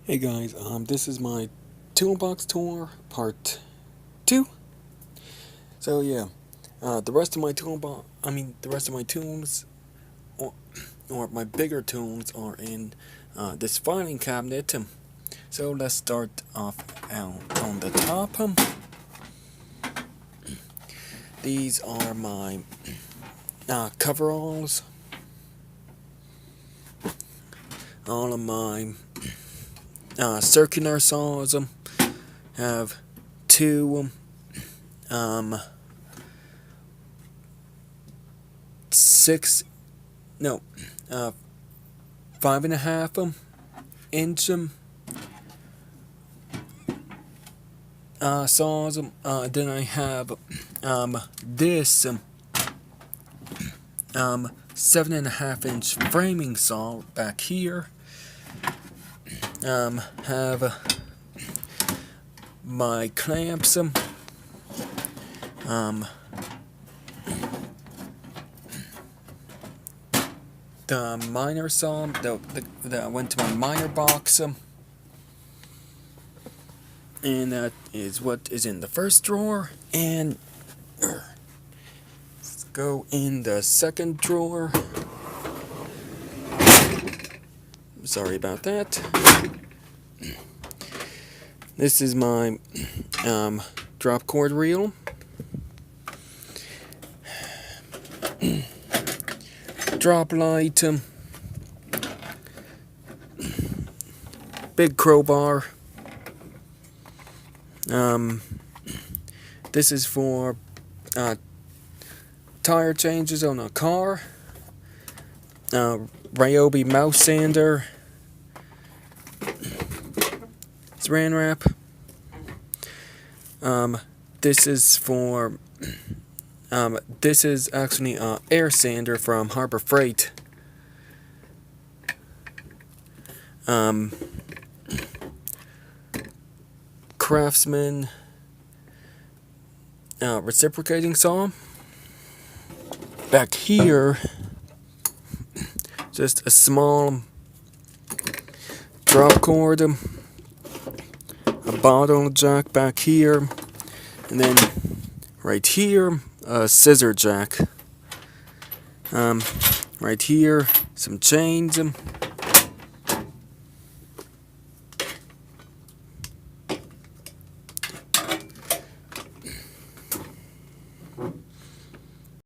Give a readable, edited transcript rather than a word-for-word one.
Hey guys, this is my Toolbox tour part 2. So yeah, the rest of my the rest of my tunes, or my bigger tunes, are in this filing cabinet. So let's start off on the top. These are my coveralls. All of my circular saws have two 6 no 5.5 inch saws. Then I have this 7.5 inch framing saw back here. Have my clamps, the miner saw that went to my miner box, and that is what is in the first drawer. And let's go in the second drawer. Sorry about that. This is my drop cord reel. Drop light. Big crowbar. This is for tire changes on a car. Ryobi mouse sander. Saran wrap. This is for this is actually air sander from Harbor Freight. Craftsman reciprocating saw. Back here, just a small drop cord, a bottle jack back here, and then right here a scissor jack. Right here some chains,